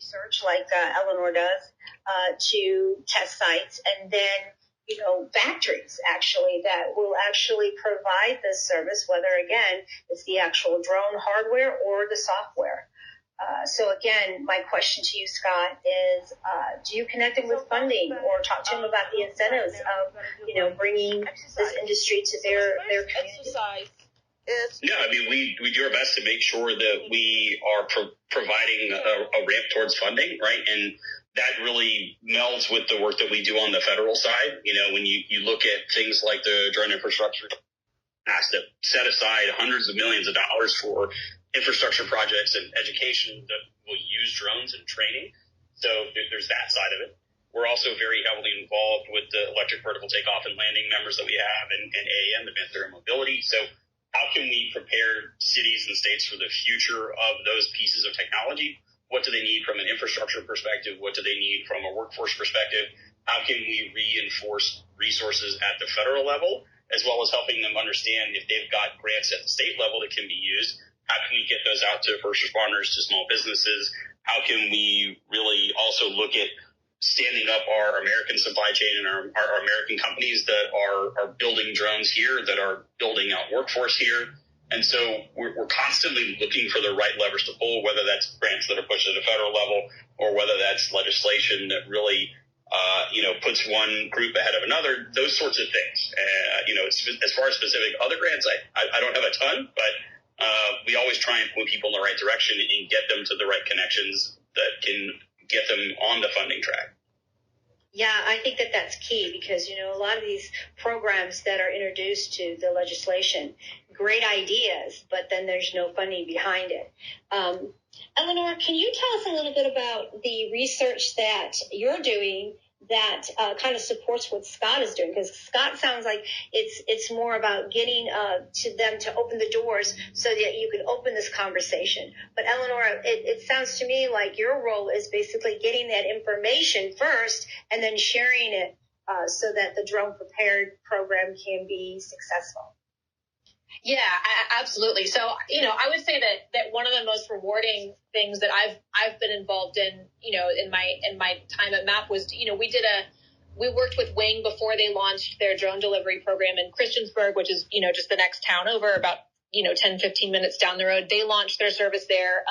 research like Eleanor does to test sites, and then factories actually that will actually provide this service, whether again it's the actual drone hardware or the software. So again, my question to you, Scott, is do you connect him with funding or talk to him about the incentives of bringing this industry to their community? Yeah, I mean, we do our best to make sure that we are providing a ramp towards funding, right? And that really melds with the work that we do on the federal side. When you look at things like the drone infrastructure, has to set aside hundreds of millions of dollars for infrastructure projects and education that will use drones and training. So there's that side of it. We're also very heavily involved with the electric vertical takeoff and landing members that we have and AAM, Advanced Air Mobility. So how can we prepare cities and states for the future of those pieces of technology? What do they need from an infrastructure perspective? What do they need from a workforce perspective? How can we reinforce resources at the federal level, as well as helping them understand if they've got grants at the state level that can be used? How can we get those out to first responders, to small businesses? How can we really also look at standing up our American supply chain and our American companies that are building drones here, that are building out workforce here? And so we're constantly looking for the right levers to pull, whether that's grants that are pushed at a federal level or whether that's legislation that really, puts one group ahead of another, those sorts of things. As far as specific other grants, I don't have a ton, but we always try and point people in the right direction and get them to the right connections that can get them on the funding track. Yeah, I think that's key because, a lot of these programs that are introduced to the legislation, great ideas, but then there's no funding behind it. Eleanor, can you tell us a little bit about the research that you're doing that kind of supports what Scott is doing? Because Scott sounds like it's more about getting to them to open the doors so that you can open this conversation. But Eleanor, it sounds to me like your role is basically getting that information first and then sharing it so that the Drone Prepared program can be successful. Yeah, absolutely. So, I would say that one of the most rewarding things that I've been involved in, in my time at MAP was, we worked with Wing before they launched their drone delivery program in Christiansburg, which is, just the next town over, about, 10, 15 minutes down the road. They launched their service there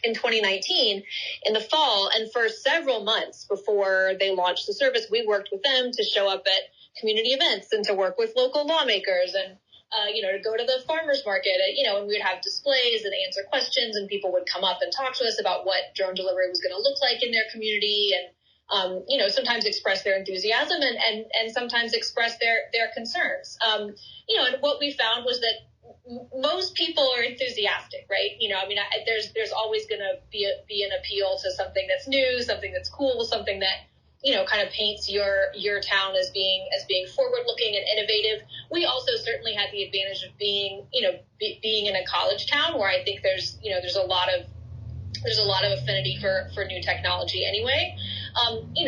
in 2019 in the fall. And for several months before they launched the service, we worked with them to show up at community events and to work with local lawmakers and to go to the farmer's market, and we would have displays and answer questions, and people would come up and talk to us about what drone delivery was going to look like in their community, and, sometimes express their enthusiasm and sometimes express their concerns. And what we found was that most people are enthusiastic, right? There's always going to be an appeal to something that's new, something that's cool, something that kind of paints your town as being forward-looking and innovative. We also certainly had the advantage of being in a college town where I think there's a lot of affinity for new technology anyway.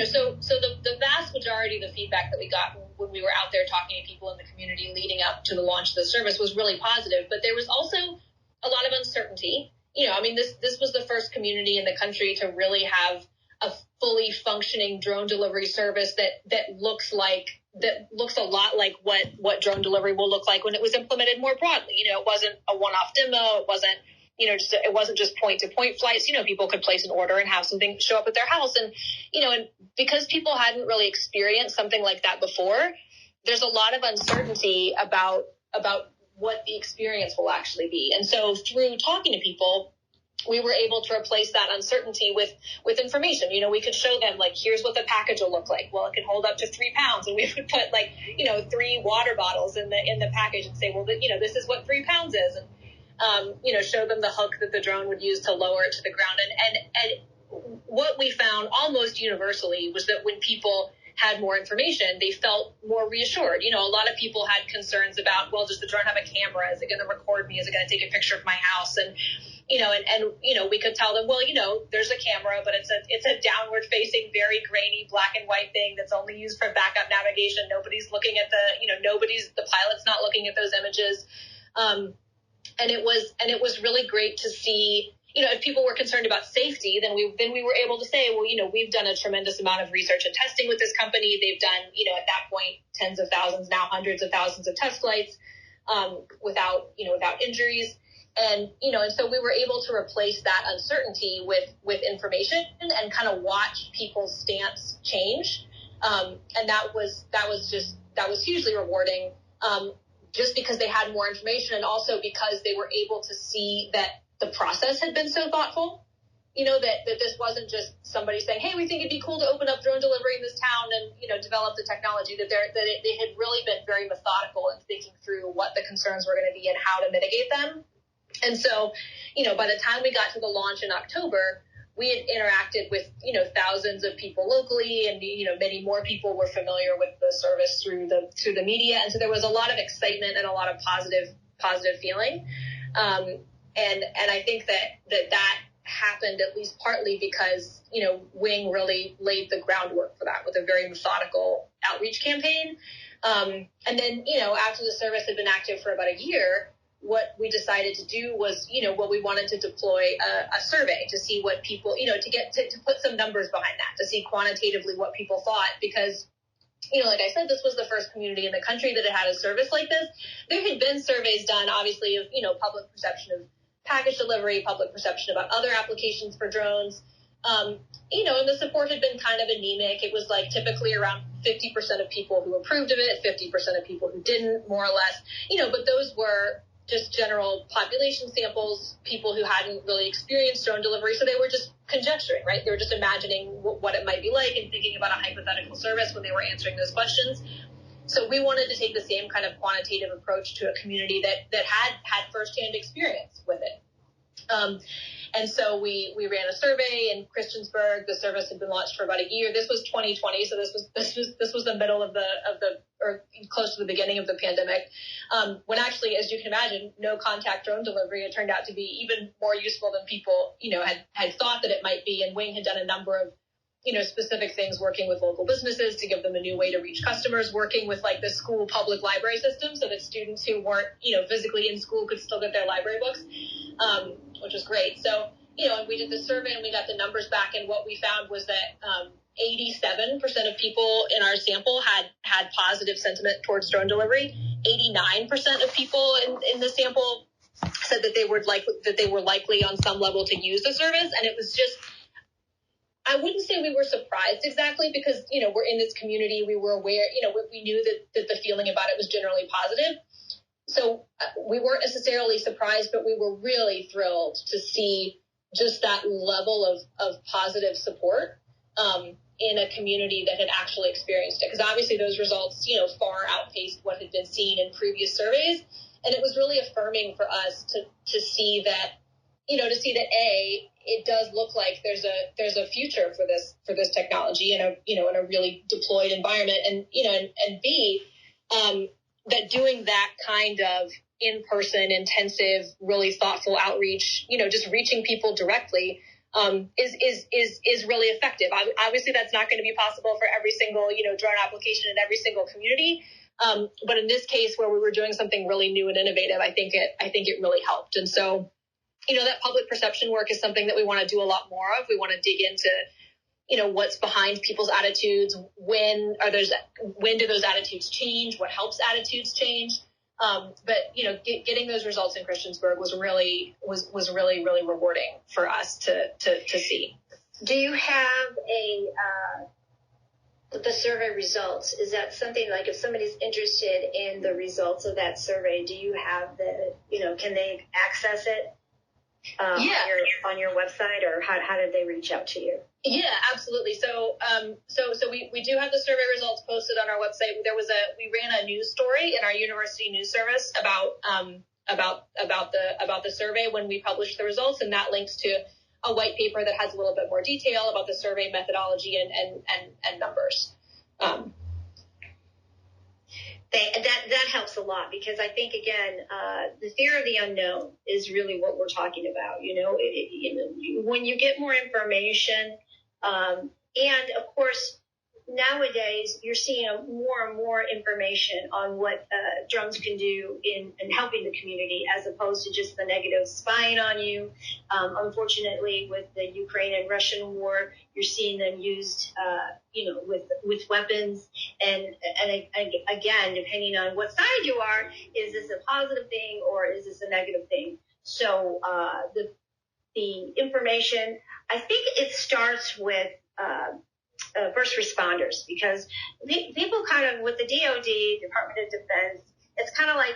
So the vast majority of the feedback that we got when we were out there talking to people in the community leading up to the launch of the service was really positive, but there was also a lot of uncertainty. This was the first community in the country to really have a fully functioning drone delivery service that looks a lot like what drone delivery will look like when it was implemented more broadly. It wasn't a one-off demo. It wasn't, it wasn't just point-to-point flights. People could place an order and have something show up at their house. And, and because people hadn't really experienced something like that before, there's a lot of uncertainty about what the experience will actually be. And so through talking to people, we were able to replace that uncertainty with information. We could show them, here's what the package will look like. Well, it can hold up to 3 pounds. And we would put 3 water bottles in the package and say, well, this is what 3 pounds is. And, show them the hook that the drone would use to lower it to the ground. And what we found almost universally was that when people had more information, they felt more reassured. A lot of people had concerns about, well, does the drone have a camera? Is it going to record me? Is it going to take a picture of my house? And, we could tell them, well, there's a camera, but it's a downward facing, very grainy black and white thing that's only used for backup navigation. Nobody's looking at the pilot's not looking at those images. And it was really great to see, if people were concerned about safety, then we were able to say, well, we've done a tremendous amount of research and testing with this company. They've done, at that point, tens of thousands, now hundreds of thousands of test flights, without injuries. And so we were able to replace that uncertainty with information and kind of watch people's stance change. And that was hugely rewarding, just because they had more information, and also because they were able to see that the process had been so thoughtful, that this wasn't just somebody saying, hey, we think it'd be cool to open up drone delivery in this town and develop the technology, that they had really been very methodical in thinking through what the concerns were going to be and how to mitigate them. And so, by the time we got to the launch in October, we had interacted with, thousands of people locally, and, many more people were familiar with the service through the media. And so there was a lot of excitement and a lot of positive feeling. And I think that happened at least partly because, Wing really laid the groundwork for that with a very methodical outreach campaign. And then, after the service had been active for about a year, what we decided to do was, we wanted to deploy a survey to see what people, to put some numbers behind that, to see quantitatively what people thought, because, like I said, this was the first community in the country that had a service like this. There had been surveys done, obviously, of, public perception of package delivery, public perception about other applications for drones. And the support had been kind of anemic. It was like typically around 50% of people who approved of it, 50% of people who didn't, more or less, but those were just general population samples, people who hadn't really experienced drone delivery. So they were just conjecturing, right? They were just imagining what it might be like and thinking about a hypothetical service when they were answering those questions. So we wanted to take the same kind of quantitative approach to a community that had firsthand experience with it. And so we ran a survey in Christiansburg. The service had been launched for about a year. This was 2020, so this was the middle of the or close to the beginning of the pandemic. When actually, as you can imagine, no contact drone delivery, it turned out to be even more useful than people had thought that it might be. And Wing had done a number of specific things, working with local businesses to give them a new way to reach customers, working with like the school public library system so that students who weren't, physically in school could still get their library books, which was great. So, and we did the survey and we got the numbers back, and what we found was that 87% of people in our sample had positive sentiment towards drone delivery. 89% of people in the sample said that they were likely on some level to use the service, and it was just, I wouldn't say we were surprised exactly, because, we're in this community. We were aware, we knew that the feeling about it was generally positive. So we weren't necessarily surprised, but we were really thrilled to see just that level of positive support in a community that had actually experienced it. Because obviously those results, far outpaced what had been seen in previous surveys. And it was really affirming for us to see that, it does look like there's a future for this technology in a really deployed environment, and B, that doing that kind of in-person, intensive, really thoughtful outreach, just reaching people directly, is really effective. Obviously, that's not going to be possible for every single drone application in every single community. But in this case, where we were doing something really new and innovative, I think it really helped. And so, that public perception work is something that we want to do a lot more of. We want to dig into, what's behind people's attitudes. When do those attitudes change? What helps attitudes change? But getting those results in Christiansburg was really rewarding for us to see. Do you have the survey results? Is that something like, if somebody's interested in the results of that survey, do you have can they access it on your website, or how did they reach out to you? Yeah, absolutely. So we do have the survey results posted on our website. We ran a news story in our university news service about the survey when we published the results, and that links to a white paper that has a little bit more detail about the survey methodology and numbers. That helps a lot, because I think, again, the fear of the unknown is really what we're talking about. When you get more information, and of course, nowadays you're seeing more and more information on what drones can do in helping the community, as opposed to just the negative spying on you. Unfortunately, with the Ukraine and Russian war, you're seeing them used, with weapons. And again, depending on what side you are, is this a positive thing or is this a negative thing? So the information, I think it starts with first responders, because people kind of, with the DOD, Department of Defense, it's kind of like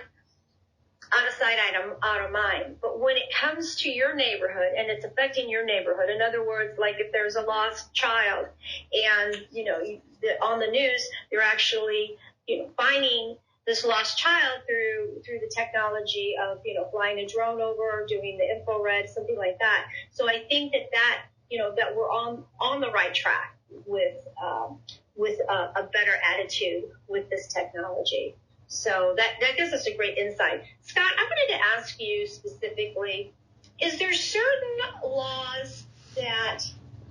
out of sight, out of mind. But when it comes to your neighborhood and it's affecting your neighborhood, in other words, like if there's a lost child and, on the news, they're actually, finding this lost child through the technology of, flying a drone over, doing the infrared, something like that. So I think that we're on the right track with a better attitude with this technology. So that gives us a great insight. Scott, I wanted to ask you specifically, is there certain laws that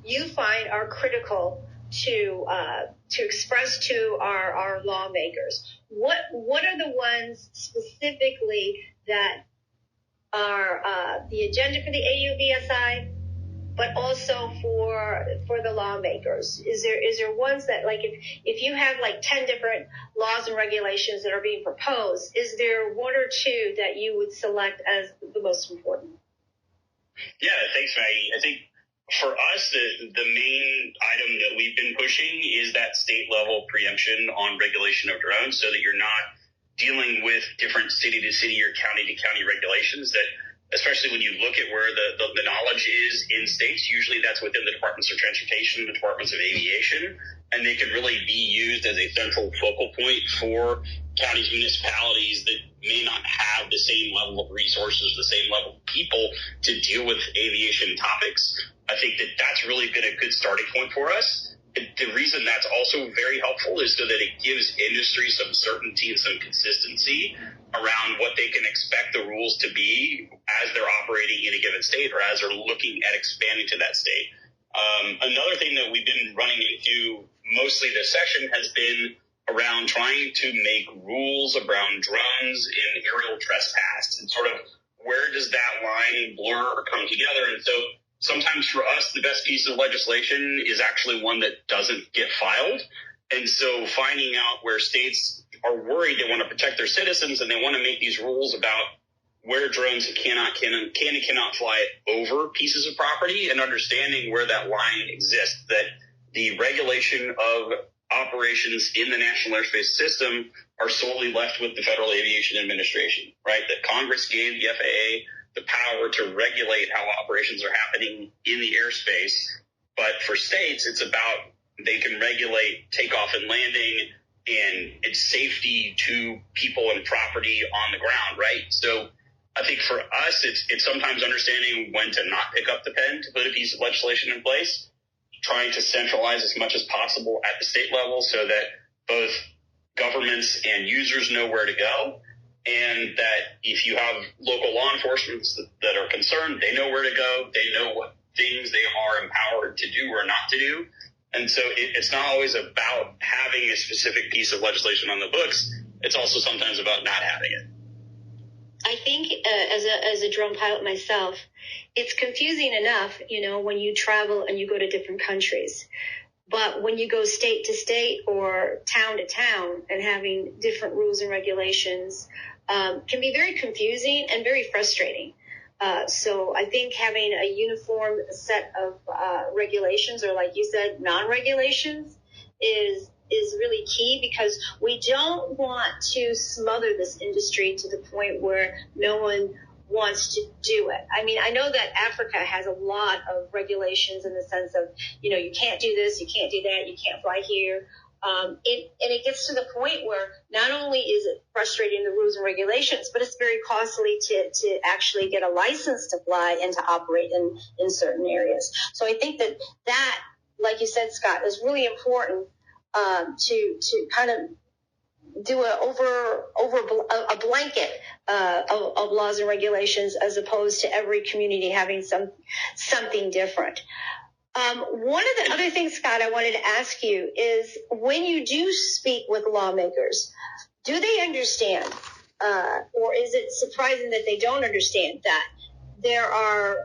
you find are critical to express to our lawmakers? What are the ones specifically that are the agenda for the AUVSI, but also for the lawmakers? Is there ones that, like, if you have like 10 different laws and regulations that are being proposed, is there one or two that you would select as the most important? Yeah, thanks, Maggie. I think for us, the main item that we've been pushing is that state level preemption on regulation of drones, so that you're not dealing with different city to city or county to county regulations that, especially when you look at where the knowledge is in states, usually that's within the Departments of Transportation, the Departments of Aviation, and they can really be used as a central focal point for counties, municipalities that may not have the same level of resources, the same level of people to deal with aviation topics. I think that's really been a good starting point for us. The reason that's also very helpful is so that it gives industry some certainty and some consistency around what they can expect the rules to be as they're operating in a given state or as they're looking at expanding to that state. Another thing that we've been running into mostly this session has been around trying to make rules around drones in aerial trespass, and sort of where does that line blur or come together. And so sometimes for us, the best piece of legislation is actually one that doesn't get filed. And so finding out where states are worried, they want to protect their citizens, and they want to make these rules about where drones can and cannot fly over pieces of property, and understanding where that line exists, that the regulation of operations in the national airspace system are solely left with the Federal Aviation Administration, right? That Congress gave the FAA the power to regulate how operations are happening in the airspace. But for states, it's about they can regulate takeoff and landing and its safety to people and property on the ground, right? So I think for us, it's sometimes understanding when to not pick up the pen to put a piece of legislation in place, trying to centralize as much as possible at the state level so that both governments and users know where to go, and that if you have local law enforcement that are concerned, they know where to go, they know what things they are empowered to do or not to do. And so it's not always about having a specific piece of legislation on the books. It's also sometimes about not having it. I think as a drone pilot myself, it's confusing enough, when you travel and you go to different countries. But when you go state to state or town to town and having different rules and regulations can be very confusing and very frustrating. So I think having a uniform set of regulations, or like you said, non-regulations, is really key, because we don't want to smother this industry to the point where no one wants to do it. I mean, I know that Africa has a lot of regulations in the sense of, you can't do this, you can't do that, you can't fly here. And it gets to the point where not only is it frustrating, the rules and regulations, but it's very costly to actually get a license to fly and to operate in certain areas. So I think that, like you said, Scott, is really important to kind of do a blanket of laws and regulations, as opposed to every community having something different. One of the other things, Scott, I wanted to ask you is when you do speak with lawmakers, do they understand, or is it surprising that they don't understand that there are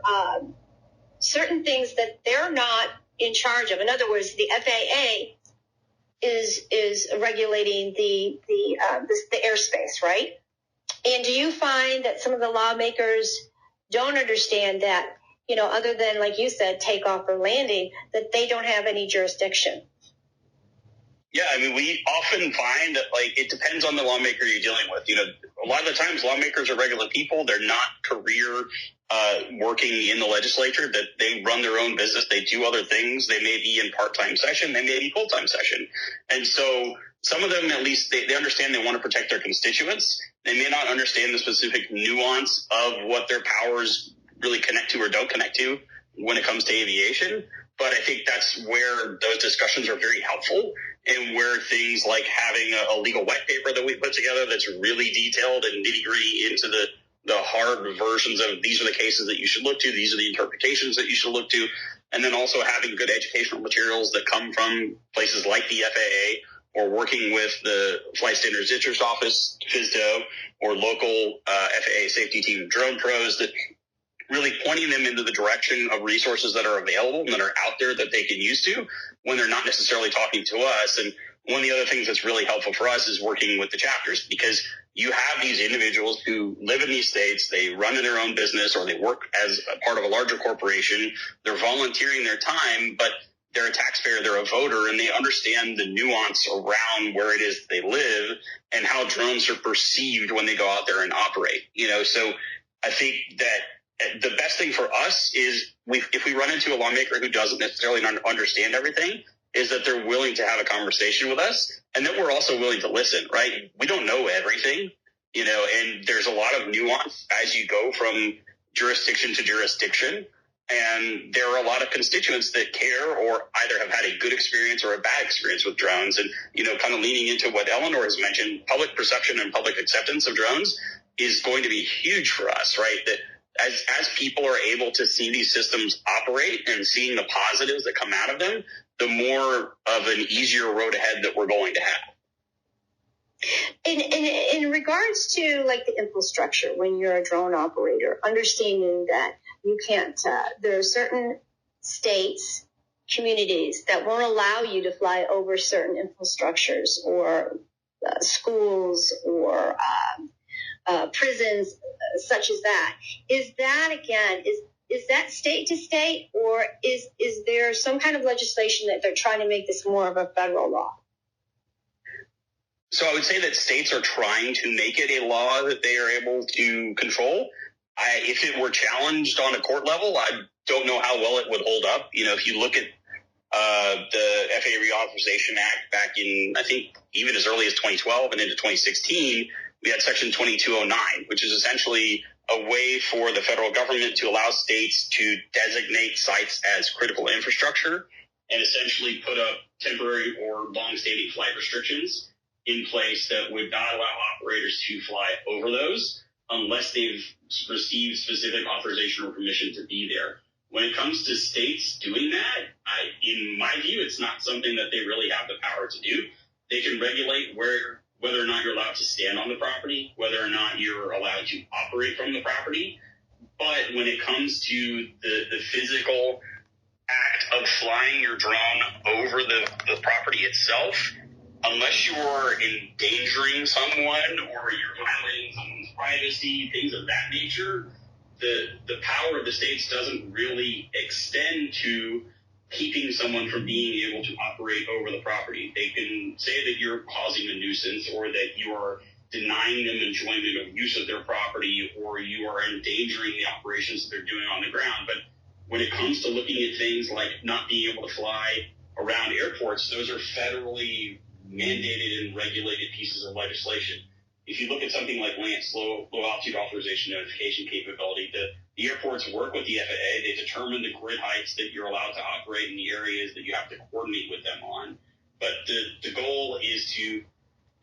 certain things that they're not in charge of? In other words, the FAA is regulating the airspace, right? And do you find that some of the lawmakers don't understand that, other than, like you said, takeoff or landing, that they don't have any jurisdiction? Yeah, I mean, we often find that, it depends on the lawmaker you're dealing with. A lot of the times lawmakers are regular people. They're not career working in the legislature, that they run their own business. They do other things. They may be in part-time session. They may be full-time session. And so some of them, at least, they understand they want to protect their constituents. They may not understand the specific nuance of what their powers really connect to or don't connect to when it comes to aviation. But I think that's where those discussions are very helpful, and where things like having a legal white paper that we put together that's really detailed and nitty-gritty into the hard versions of these are the cases that you should look to, these are the interpretations that you should look to, and then also having good educational materials that come from places like the FAA, or working with the Flight Standards District Office, FSDO, or local FAA safety team drone pros, that really pointing them into the direction of resources that are available and that are out there that they can use to when they're not necessarily talking to us. And one of the other things that's really helpful for us is working with the chapters, because you have these individuals who live in these states, they run in their own business, or they work as a part of a larger corporation. They're volunteering their time, but they're a taxpayer, they're a voter, and they understand the nuance around where it is they live and how drones are perceived when they go out there and operate. So I think that the best thing for us is if we run into a lawmaker who doesn't necessarily understand everything, is that they're willing to have a conversation with us, and that we're also willing to listen, right? We don't know everything, and there's a lot of nuance as you go from jurisdiction to jurisdiction. And there are a lot of constituents that care, or either have had a good experience or a bad experience with drones. And, kind of leaning into what Eleanor has mentioned, public perception and public acceptance of drones is going to be huge for us, right? That as people are able to see these systems operate and seeing the positives that come out of them, the more of an easier road ahead that we're going to have. In regards to the infrastructure, when you're a drone operator, understanding that you can't, there are certain states, communities that won't allow you to fly over certain infrastructures or schools or prisons, such as that. Is that, again, is that state to state, or is there some kind of legislation that they're trying to make this more of a federal law? So I would say that states are trying to make it a law that they are able to control. If it were challenged on a court level, I don't know how well it would hold up. If you look at the FAA Reauthorization Act back in, I think, even as early as 2012 and into 2016, we had Section 2209, which is essentially a way for the federal government to allow states to designate sites as critical infrastructure and essentially put up temporary or long-standing flight restrictions in place that would not allow operators to fly over those unless they've received specific authorization or permission to be there. When it comes to states doing that, in my view, it's not something that they really have the power to do. They can regulate whether or not you're allowed to stand on the property, whether or not you're allowed to operate from the property. But when it comes to the physical act of flying your drone over the property itself, unless you're endangering someone or you're violating someone's privacy, things of that nature, the power of the states doesn't really extend to keeping someone from being able to operate over the property. They can say that you're causing a nuisance, or that you are denying them enjoyment of use of their property, or you are endangering the operations that they're doing on the ground. But when it comes to looking at things like not being able to fly around airports, those are federally mandated and regulated pieces of legislation. If you look at something like LANC, low altitude authorization notification capability, the airports work with the FAA. They determine the grid heights that you're allowed to operate in the areas that you have to coordinate with them on. But the goal is to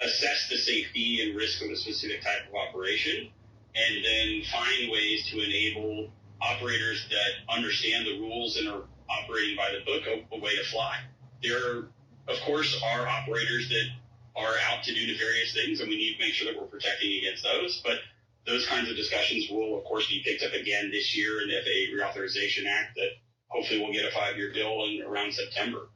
assess the safety and risk of a specific type of operation, and then find ways to enable operators that understand the rules and are operating by the book a way to fly. There, of course, are operators that are out to do nefarious things, and we need to make sure that we're protecting against those. But those kinds of discussions will, of course, be picked up again this year in the FAA Reauthorization Act that hopefully we'll get a 5-year bill in around September.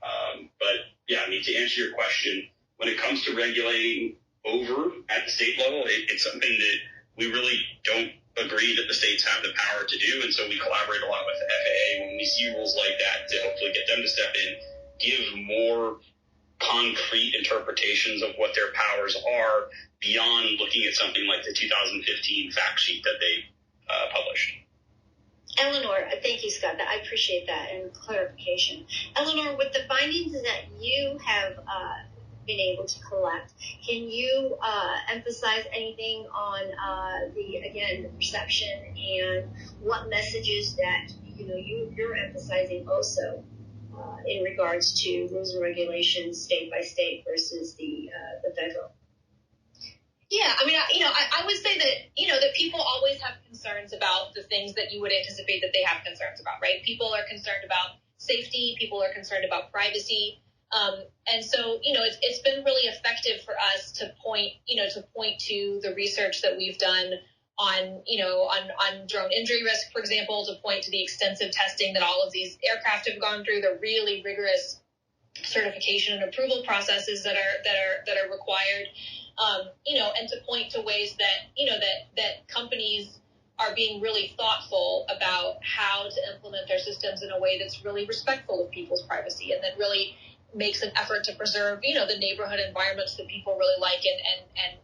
But, yeah, I mean, to answer your question, when it comes to regulating over at the state level, it's something that we really don't agree that the states have the power to do, and so we collaborate a lot with the FAA when we see rules like that to hopefully get them to step in, give more concrete interpretations of what their powers are beyond looking at something like the 2015 fact sheet that they published. Eleanor, thank you, Scott. I appreciate that and clarification. Eleanor, with the findings that you have been able to collect, can you emphasize anything on the perception and what messages that you're emphasizing also in regards to rules and regulations state by state versus the federal? Yeah, I mean, I would say that, that people always have concerns about the things that you would anticipate that they have concerns about, right? People are concerned about safety. People are concerned about privacy. And so, it's been really effective for us to point to the research that we've done on drone injury risk, for example, to point to the extensive testing that all of these aircraft have gone through, the really rigorous certification and approval processes that are required. And to point to ways that companies are being really thoughtful about how to implement their systems in a way that's really respectful of people's privacy and that really makes an effort to preserve, the neighborhood environments that people really like and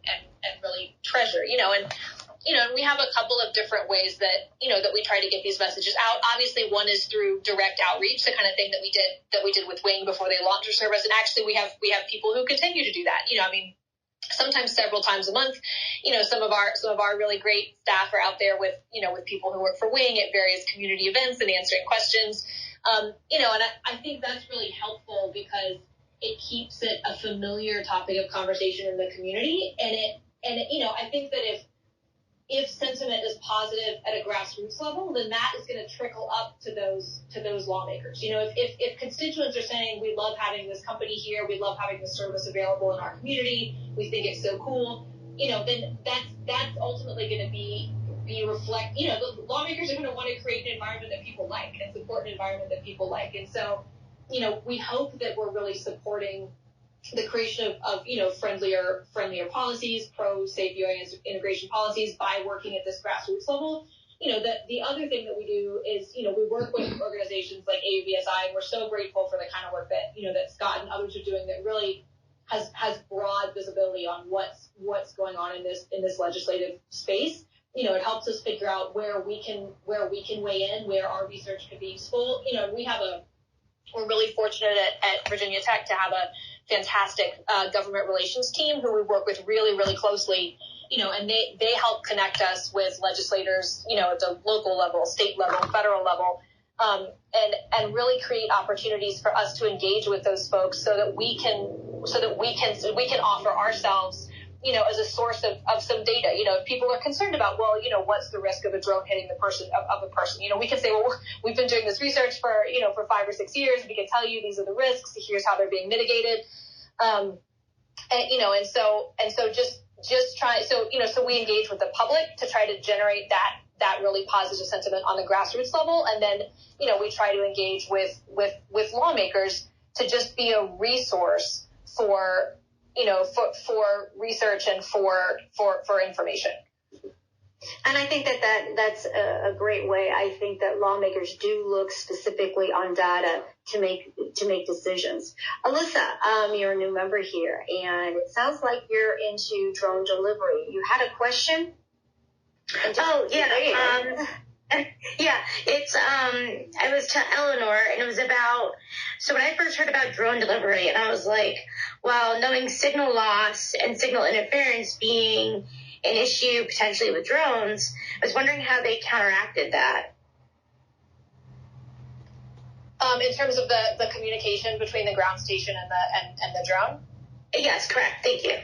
really treasure, and we have a couple of different ways that we try to get these messages out. Obviously, one is through direct outreach, the kind of thing that we did with Wing before they launched their service. And actually, we have people who continue to do that. Sometimes several times a month. Some of our really great staff are out there with people who work for Wing at various community events and answering questions. And I think that's really helpful because it keeps it a familiar topic of conversation in the community. And I think that if sentiment is positive at a grassroots level, then that is going to trickle up to those lawmakers. If constituents are saying, we love having this company here, we love having this service available in our community, we think it's so cool, then that's ultimately going to be reflect, the lawmakers are going to want to create an environment that people like and support an environment that people like. And so, we hope that we're really supporting the creation of friendlier policies, pro-safe UAS integration policies by working at this grassroots level. The other thing that we do is, we work with organizations like AUVSI, and we're so grateful for the kind of work that, that Scott and others are doing that really has broad visibility on what's going on in this legislative space. It helps us figure out where we can weigh in, where our research could be useful. We're really fortunate at Virginia Tech to have a fantastic government relations team who we work with really, really closely, and they help connect us with legislators, at the local level, state level, federal level, and really create opportunities for us to engage with those folks so that we can offer ourselves, as a source of some data. If people are concerned about, what's the risk of a drone hitting a person, we can say, well, we've been doing this research for 5 or 6 years. We can tell you these are the risks. Here's how they're being mitigated. So we engage with the public to try to generate that really positive sentiment on the grassroots level. And then, we try to engage with lawmakers to just be a resource for research and for information. And I think that's a great way. I think that lawmakers do look specifically on data to make decisions. Alyssa, you're a new member here, and it sounds like you're into drone delivery. You had a question? Oh, yeah. Yeah, it's, I was to Eleanor, and it was about, so when I first heard about drone delivery, and I was like, well, knowing signal loss and signal interference being an issue potentially with drones, I was wondering how they counteracted that. In terms of the communication between the ground station and the drone? Yes, correct. Thank you.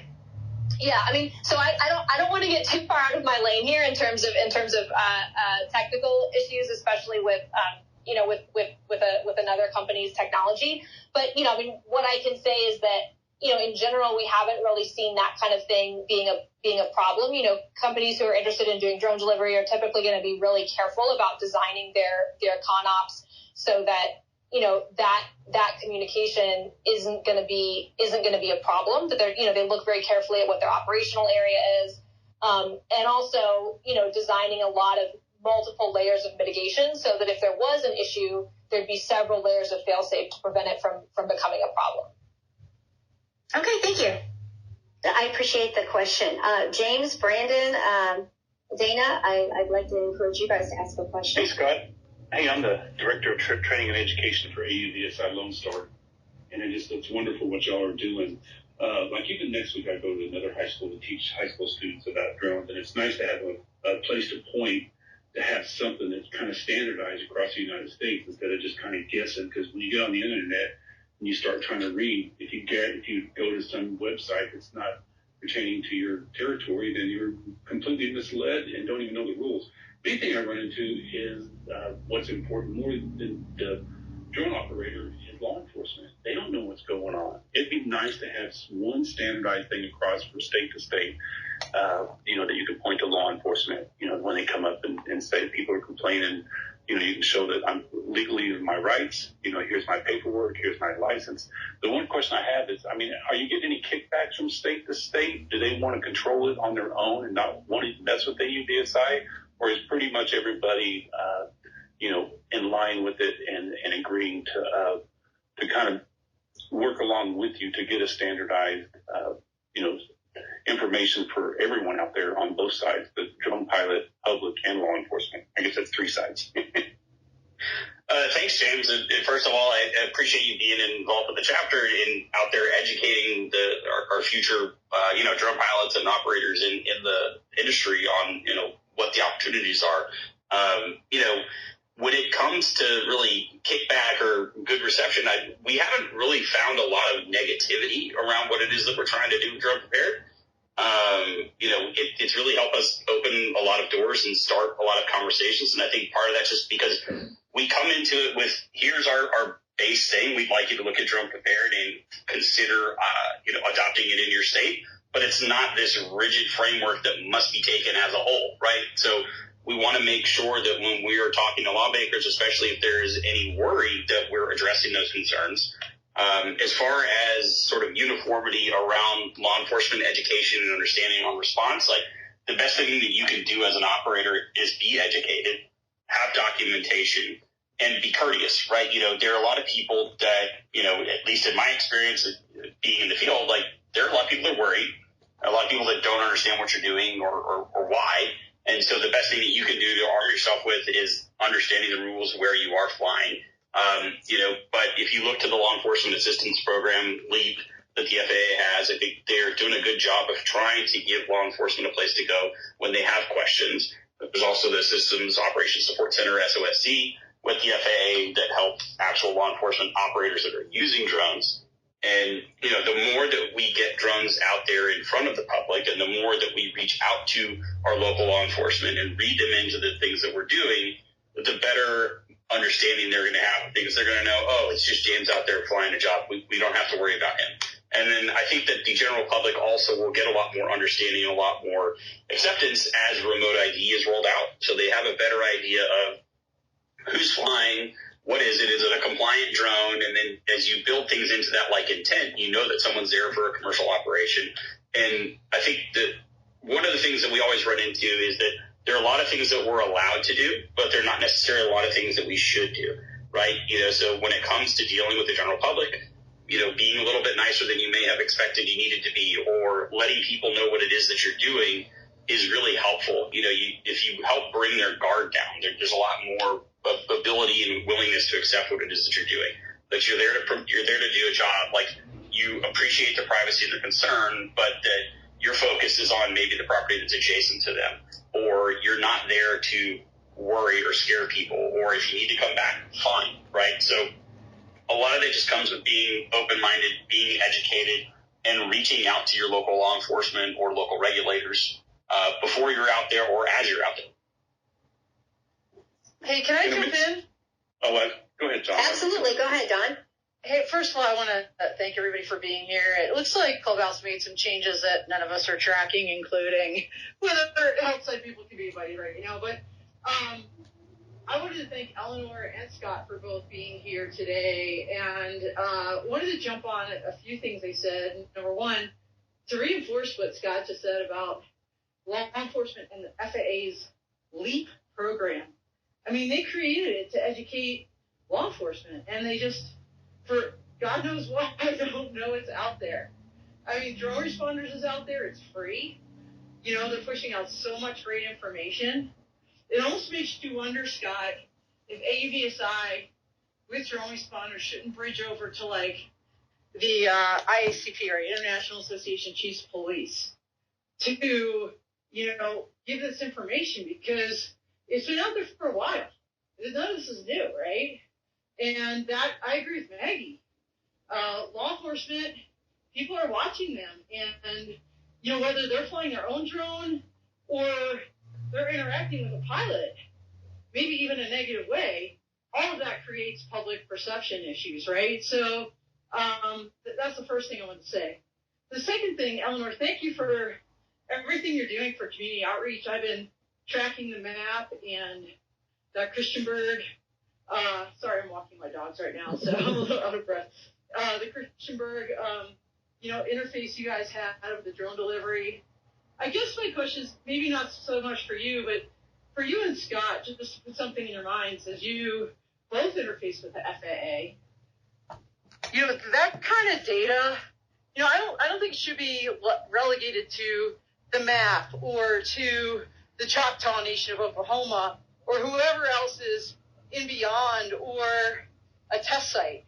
Yeah, I mean, so I don't want to get too far out of my lane here in terms of technical issues, especially with with another company's technology. But, what I can say is that, in general, we haven't really seen that kind of thing being a problem. Companies who are interested in doing drone delivery are typically going to be really careful about designing their ConOps so that, that communication isn't going to be a problem. That they look very carefully at what their operational area is. And also, designing a lot of multiple layers of mitigation so that if there was an issue, there'd be several layers of fail-safe to prevent it from becoming a problem. Okay, thank you. I appreciate the question. James, Brandon, Dana, I'd like to encourage you guys to ask a question. Hey, Scott. Hey, I'm the Director of Training and Education for AUVSI Lone Star, and it's wonderful what y'all are doing. Like even next week, I go to another high school to teach high school students about drones, and it's nice to have a place to point, to have something that's kind of standardized across the United States instead of just kind of guessing. Because when you get on the internet and you start trying to read, if you go to some website that's not pertaining to your territory, then you're completely misled and don't even know the rules. Main thing I run into is what's important more than the drone operator is law enforcement. They don't know what's going on. It'd be nice to have one standardized thing across from state to state, that you can point to law enforcement, when they come up and say people are complaining, you can show that I'm legally in my rights. Here's my paperwork. Here's my license. The one question I have is, are you getting any kickbacks from state to state? Do they want to control it on their own and not want to mess with the AUVSI? Or is pretty much everybody, in line with it and agreeing to kind of work along with you to get a standardized, information for everyone out there on both sides, the drone pilot, public, and law enforcement? I guess that's three sides. Thanks, James. And first of all, I appreciate you being involved with the chapter and out there educating our future, drone pilots and operators in the industry on, what the opportunities are. When it comes to really kickback or good reception, we haven't really found a lot of negativity around what it is that we're trying to do with Drone Prepared. It's really helped us open a lot of doors and start a lot of conversations. And I think part of that's just because we come into it with, here's our base thing. We'd like you to look at Drone Prepared and consider, adopting it in your state. But it's not this rigid framework that must be taken as a whole, right? So we want to make sure that when we are talking to lawmakers, especially if there is any worry, that we're addressing those concerns. As far as sort of uniformity around law enforcement education and understanding on response, like the best thing that you can do as an operator is be educated, have documentation, and be courteous, right? There are a lot of people that, at least in my experience being in the field, like there are a lot of people that are worried, a lot of people that don't understand what you're doing or why. And so the best thing that you can do to arm yourself with is understanding the rules where you are flying. But if you look to the Law Enforcement Assistance Program, LEAP, that the FAA has, I think they're doing a good job of trying to give law enforcement a place to go when they have questions. There's also the Systems Operations Support Center, SOSC, with the FAA that help actual law enforcement operators that are using drones. And, the more that we get drones out there in front of the public and the more that we reach out to our local law enforcement and read them into the things that we're doing, the better understanding they're going to have. Because they're going to know, it's just James out there flying a job. We don't have to worry about him. And then I think that the general public also will get a lot more understanding, a lot more acceptance as remote ID is rolled out. So they have a better idea of who's flying, what is it? Is it a compliant drone? And then as you build things into that like intent, you know that someone's there for a commercial operation. And I think that one of the things that we always run into is that there are a lot of things that we're allowed to do, but they're not necessarily a lot of things that we should do, right? So when it comes to dealing with the general public, being a little bit nicer than you may have expected you needed to be, or letting people know what it is that you're doing is really helpful. If you help bring their guard down, there's a lot more ability and willingness to accept what it is that you're doing. That you're there to do a job. Like you appreciate the privacy and the concern, but that your focus is on maybe the property that's adjacent to them, or you're not there to worry or scare people, or if you need to come back, fine, right? So a lot of it just comes with being open-minded, being educated, and reaching out to your local law enforcement or local regulators before you're out there or as you're out there. Hey, can I jump in? Go ahead, John. Absolutely. Go ahead, Don. Hey, first of all, I want to thank everybody for being here. It looks like Clubhouse made some changes that none of us are tracking, including whether outside people can be invited right now. But I wanted to thank Eleanor and Scott for both being here today, and wanted to jump on a few things they said. Number one, to reinforce what Scott just said about law enforcement and the FAA's LEAP program. I mean, they created it to educate law enforcement, and they just, for God knows why, I don't know it's out there. I mean, Drone Responders is out there. It's free. You know, they're pushing out so much great information. It almost makes you wonder, Scott, if AUVSI with Drone Responders shouldn't bridge over to, like, the IACP, or International Association of Chiefs of Police, to, you know, give this information, because it's been out there for a while. None of this is new, right? And that, I agree with Maggie. Law enforcement, people are watching them, and, you know, whether they're flying their own drone or they're interacting with a pilot, maybe even a negative way, all of that creates public perception issues, right? So that's the first thing I want to say. The second thing, Eleanor, thank you for everything you're doing for community outreach. I've been tracking the map and that Christiansburg, sorry, I'm walking my dogs right now, so I'm a little out of breath. The Christiansburg, you know, interface you guys had of the drone delivery. I guess my question is maybe not so much for you, but for you and Scott, just to put something in your minds as you both interface with the FAA. You know, that kind of data, you know, I don't think it should be relegated to the map or to the Choctaw Nation of Oklahoma or whoever else is in beyond or a test site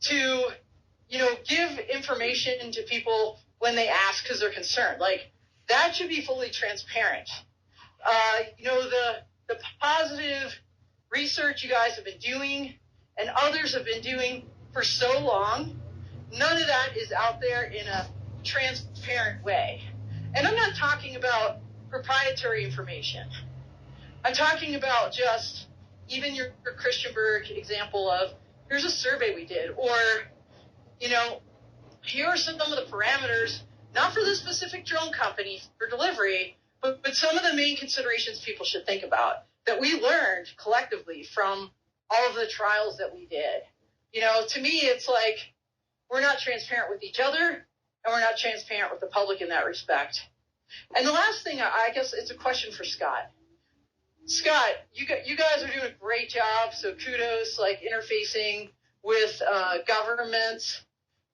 to, you know, give information to people when they ask because they're concerned. Like, that should be fully transparent. You know, the positive research you guys have been doing and others have been doing for so long, none of that is out there in a transparent way. And I'm not talking about proprietary information. I'm talking about just even your Christiansburg example of, here's a survey we did, or, you know, here are some of the parameters, not for the specific drone company for delivery, but some of the main considerations people should think about that we learned collectively from all of the trials that we did. You know, to me, it's like we're not transparent with each other, and we're not transparent with the public in that respect. And the last thing, I guess it's a question for Scott. Scott, you guys are doing a great job, so kudos, like, interfacing with governments.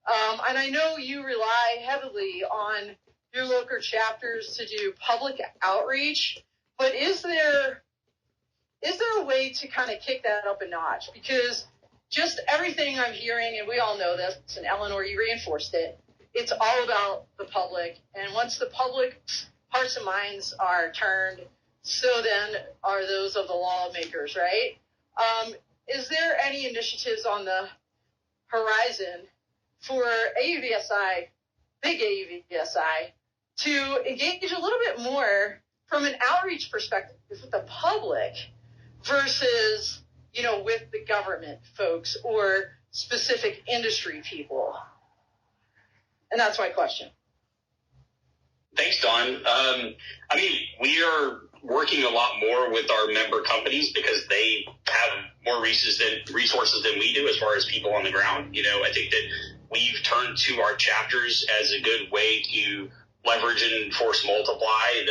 And I know you rely heavily on your local chapters to do public outreach, but is there a way to kind of kick that up a notch? Because just everything I'm hearing, and we all know this, and Eleanor, you reinforced it, it's all about the public. And once the public's hearts and minds are turned, so then are those of the lawmakers, right? Is there any initiatives on the horizon for AUVSI, big AUVSI, to engage a little bit more from an outreach perspective with the public versus, you know, with the government folks or specific industry people? And that's my question. Thanks, Don. I mean, we are working a lot more with our member companies because they have more resources than we do as far as people on the ground. You know, I think that we've turned to our chapters as a good way to leverage and force multiply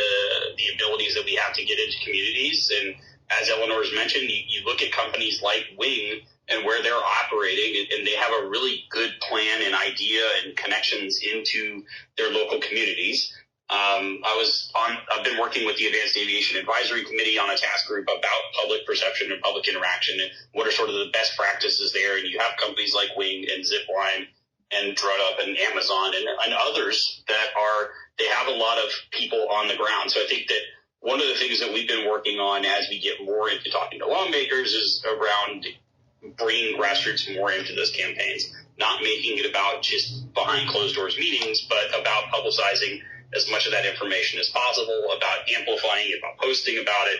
the abilities that we have to get into communities. And as Eleanor's mentioned, you look at companies like Wing and where they're operating, and they have a really good plan and idea and connections into their local communities. I've been working with the Advanced Aviation Advisory Committee on a task group about public perception and public interaction and what are sort of the best practices there. And you have companies like Wing and Zipline and DrudUp and Amazon and others that they have a lot of people on the ground. So I think that one of the things that we've been working on as we get more into talking to lawmakers is around bringing grassroots more into those campaigns, not making it about just behind closed doors meetings, but about publicizing as much of that information as possible, about amplifying it, about posting about it,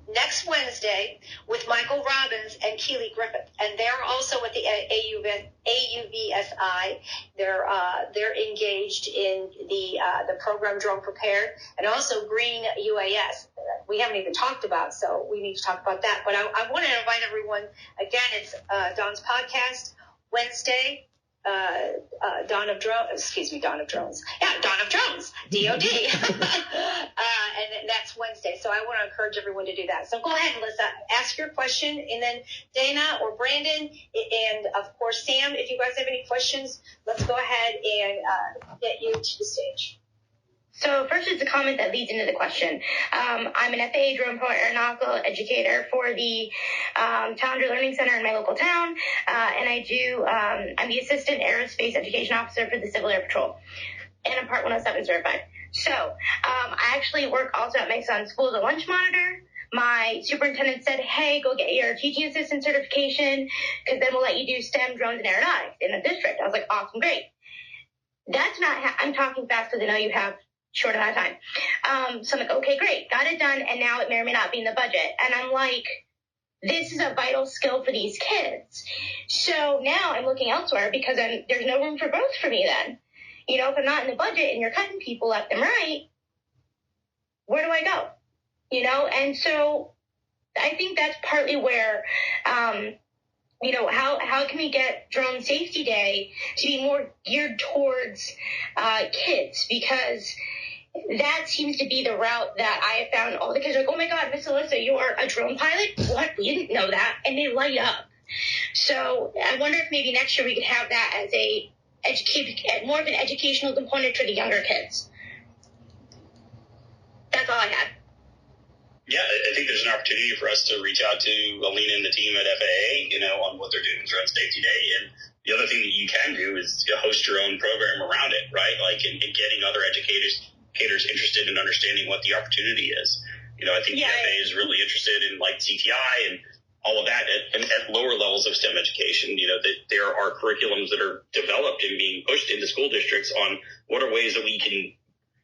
next Wednesday with Michael Robbins and Keely Griffith, and they're also at the AUVSI. They're engaged in the program Drone Prepared, and also Green UAS. We haven't even talked about, so we need to talk about that. But I want to invite everyone again. It's Dawn's podcast Wednesday. Dawn of Drones. Yeah, Dawn of Drones. DOD. And that's Wednesday. So I want to encourage everyone to do that. So go ahead, Melissa, ask your question, and then Dana or Brandon, and of course Sam, if you guys have any questions, let's go ahead and get you to the stage. So first is the comment that leads into the question. I'm an FAA drone pilot aeronautical educator for the Challenger Learning Center in my local town, and I'm the Assistant Aerospace Education Officer for the Civil Air Patrol, and I'm Part 107 certified. So I actually work also at my son's school as a lunch monitor. My superintendent said, hey, go get your teaching assistant certification, because then we'll let you do STEM, drones, and aeronautics in the district. I was like, awesome, great. That's not I'm talking fast because I know you have short amount of time. So I'm like, okay, great, got it done, and now it may or may not be in the budget. And I'm like, this is a vital skill for these kids. So now I'm looking elsewhere because there's no room for growth for me then. You know, if I'm not in the budget and you're cutting people left and right, where do I go? You know, and so I think that's partly where, you know, how can we get Drone Safety Day to be more geared towards kids? Because that seems to be the route that I have found. All the kids are like, oh my God, Miss Alyssa, you are a drone pilot? What? We didn't know that. And they light up. So I wonder if maybe next year we could have that as more of an educational component for the younger kids. That's all I had. Yeah, I think there's an opportunity for us to reach out to Alina and the team at FAA, you know, on what they're doing for Drone Safety Day. And the other thing that you can do is to host your own program around it, right? Like in getting other educators interested in understanding what the opportunity is. You know, I think the FAA is really interested in like CTI and all of that at lower levels of STEM education. You know, that there are curriculums that are developed and being pushed into school districts on what are ways that we can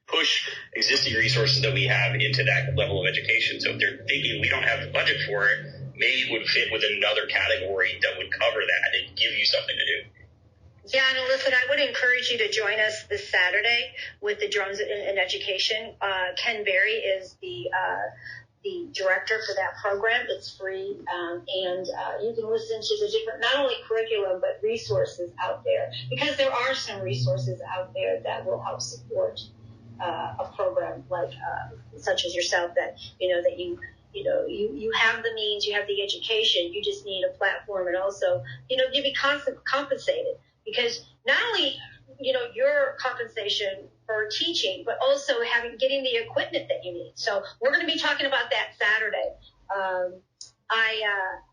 push existing resources that we have into that level of education. So if they're thinking we don't have the budget for it, maybe it would fit with another category that would cover that and give you something to do. Yeah, and listen, I would encourage you to join us this Saturday with the Drones in Education. Ken Berry is the director for that program. It's free, and you can listen to the different, not only curriculum, but resources out there, because there are some resources out there that will help support a program like such as yourself, that you have the means, you have the education, you just need a platform, and also you be compensated, because not only your compensation for teaching, but also getting the equipment that you need. So we're going to be talking about that Saturday.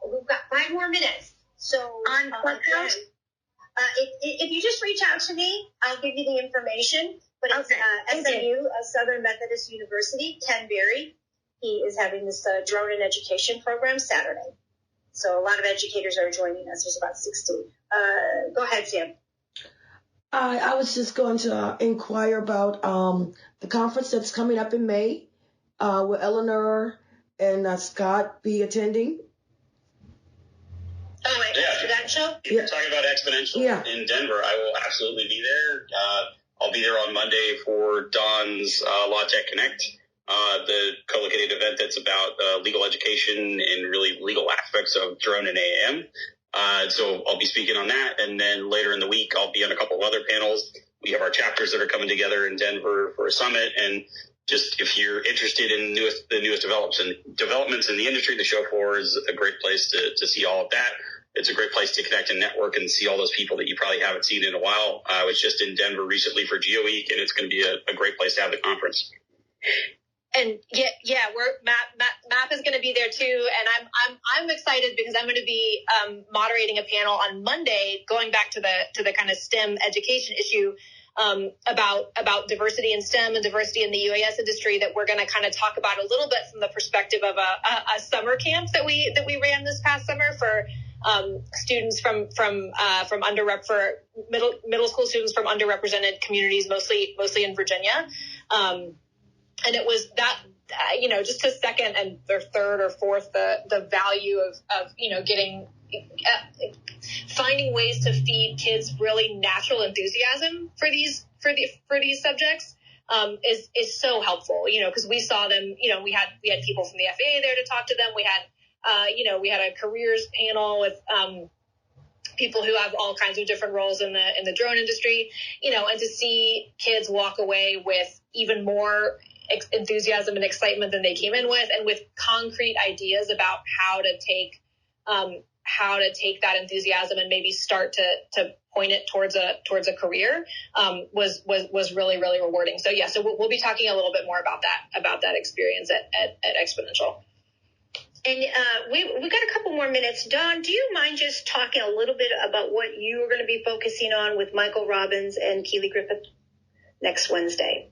We've got 5 more minutes. So on Clubhouse, if you just reach out to me, I'll give you the information. But it's SMU, Southern Methodist University, Ken Berry. He is having this drone in education program Saturday. So a lot of educators are joining us. There's about 60. Go ahead, Sam. I was just going to inquire about the conference that's coming up in May. Will Eleanor and Scott be attending? Oh, wait, Exponential? If you're talking about Exponential in Denver, I will absolutely be there. I'll be there on Monday for Don's Law Tech Connect, the co-located event that's about legal education and really legal aspects of drone and AAM. So I'll be speaking on that. And then later in the week, I'll be on a couple of other panels. We have our chapters that are coming together in Denver for a summit. And just if you're interested in the newest developments in the industry, the show floor is a great place to see all of that. It's a great place to connect and network and see all those people that you probably haven't seen in a while. I was just in Denver recently for Geo Week, and it's going to be a great place to have the conference. And Map is going to be there too, and I'm excited because I'm going to be moderating a panel on Monday, going back to the kind of STEM education issue about diversity in STEM and diversity in the UAS industry, that we're going to kind of talk about a little bit from the perspective of a summer camp that we ran this past summer for students from middle school students from underrepresented communities, mostly in Virginia. And it was just to second and or third or fourth the value of getting finding ways to feed kids really natural enthusiasm for these subjects is so helpful, because we saw them, we had people from the FAA there to talk to them. We had a careers panel with people who have all kinds of different roles in the drone industry, and to see kids walk away with even more enthusiasm and excitement than they came in with, and with concrete ideas about how to take that enthusiasm and maybe start to point it towards a career, was really, really rewarding. So yeah, so we'll be talking a little bit more about that experience at Exponential. And we've got a couple more minutes. Dawn, do you mind just talking a little bit about what you are going to be focusing on with Michael Robbins and Keely Griffith next Wednesday?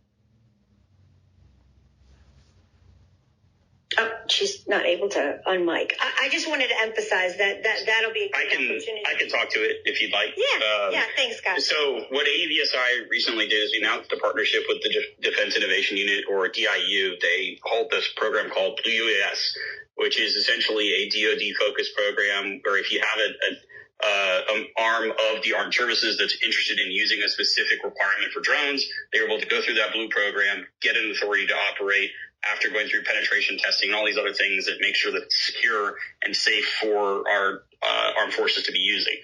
Oh, she's not able to unmic. I just wanted to emphasize that'll be a good opportunity. I can talk to it if you'd like. Yeah, thanks, Scott. So what AUVSI recently did is we announced a partnership with the Defense Innovation Unit, or DIU. They hold this program called Blue UAS, which is essentially a DoD-focused program where if you have an arm of the armed services that's interested in using a specific requirement for drones, they're able to go through that Blue program, get an authority to operate after going through penetration testing and all these other things that make sure that it's secure and safe for our armed forces to be using.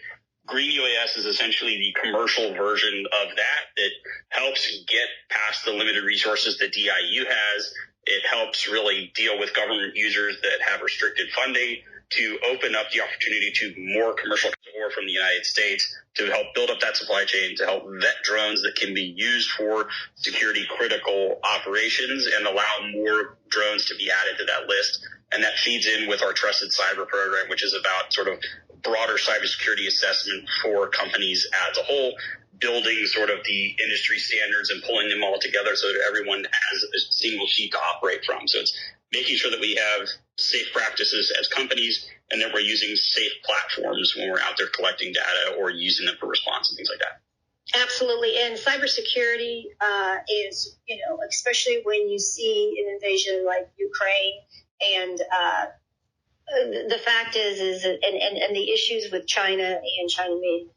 Green UAS is essentially the commercial version of that helps get past the limited resources that DIU has. It helps really deal with government users that have restricted funding to open up the opportunity to more commercial support from the United States to help build up that supply chain, to help vet drones that can be used for security critical operations and allow more drones to be added to that list. And that feeds in with our Trusted Cyber program, which is about sort of broader cybersecurity assessment for companies as a whole, building sort of the industry standards and pulling them all together so that everyone has a single sheet to operate from. So it's making sure that we have safe practices as companies and that we're using safe platforms when we're out there collecting data or using them for response and things like that. Absolutely. And cybersecurity is, especially when you see an invasion like Ukraine, and the fact is and the issues with China and China-made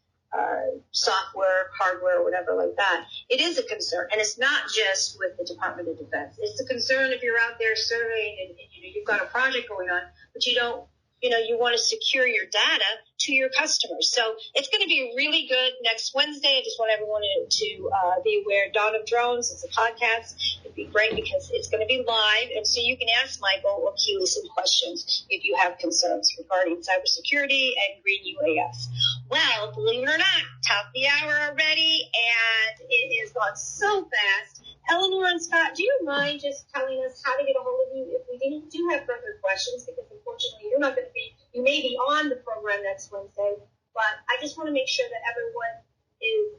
software, hardware, whatever like that, it is a concern. And it's not just with the Department of Defense. It's a concern if you're out there surveying and you've got a project going on, but you don't, you want to secure your data to your customers. So it's going to be really good next Wednesday. I just want everyone to be aware. Dawn of Drones, it's a podcast. It'd be great because it's going to be live. And so you can ask Michael or Keely some questions if you have concerns regarding cybersecurity and green UAS. Well, believe it or not, top of the hour already, and it has gone so fast. Eleanor and Scott, do you mind just telling us how to get a hold of you if we do have further questions? Because unfortunately, you're not going to be, you may be on the program next Wednesday, but I just want to make sure that everyone is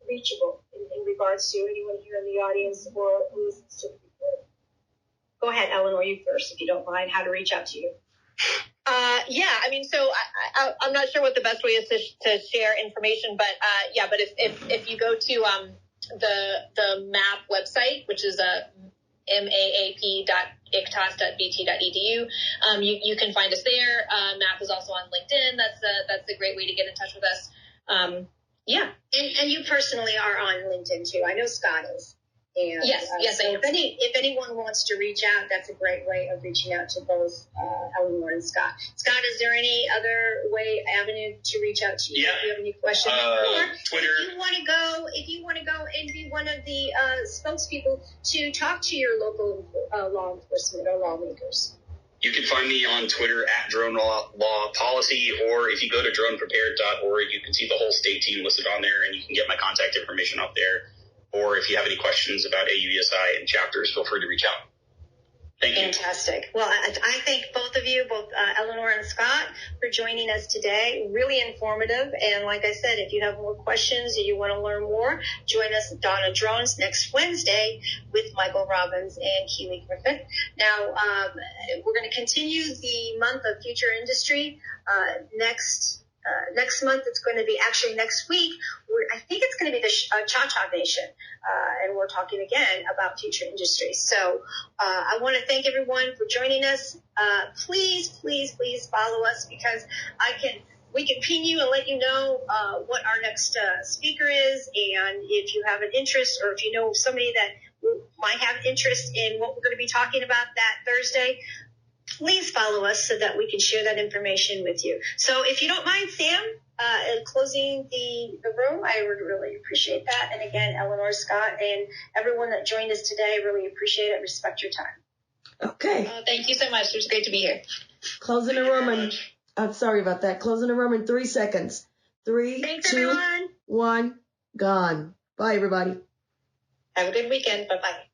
reachable in regards to anyone here in the audience or who listens to the recording. Go ahead, Eleanor, you first, if you don't mind, how to reach out to you. So I'm not sure what the best way is to share information, but if you go to the MAP website, which is maap.ictas.bt.edu, you can find us there. MAP is also on LinkedIn. That's a great way to get in touch with us. And you personally are on LinkedIn too. I know Scott is. And, yes. So if anyone wants to reach out, that's a great way of reaching out to both Eleanor and Scott. Scott, is there any other avenue to reach out to you? Yeah. If you have any questions, or Twitter. If you want to go and be one of the spokespeople to talk to your local law enforcement or lawmakers. You can find me on Twitter at Drone Law Policy, or if you go to droneprepared.org, you can see the whole state team listed on there, and you can get my contact information up there. Or if you have any questions about AUVSI and chapters, feel free to reach out. Thank you. Fantastic. Well, I thank both of you, both Eleanor and Scott, for joining us today. Really informative. And like I said, if you have more questions or you want to learn more, join us at Dawn of Drones next Wednesday with Michael Robbins and Keely Griffith. Now, we're going to continue the month of future industry next next month it's going to be, actually next week, I think it's going to be the Cha-Cha Nation. And we're talking again about future industries. So I want to thank everyone for joining us. Please follow us, because we can ping you and let you know what our next speaker is. And if you have an interest, or if you know somebody that might have interest in what we're going to be talking about that Thursday, please follow us so that we can share that information with you. So if you don't mind, Sam, closing the room, I would really appreciate that. And again, Eleanor, Scott, and everyone that joined us today, really appreciate it. Respect your time. Okay. Thank you so much. It was great to be here. Closing the room, and I'm sorry about that. Closing the room in 3 seconds. 3, Thanks, 2, everyone. 1, gone. Bye, everybody. Have a good weekend. Bye-bye.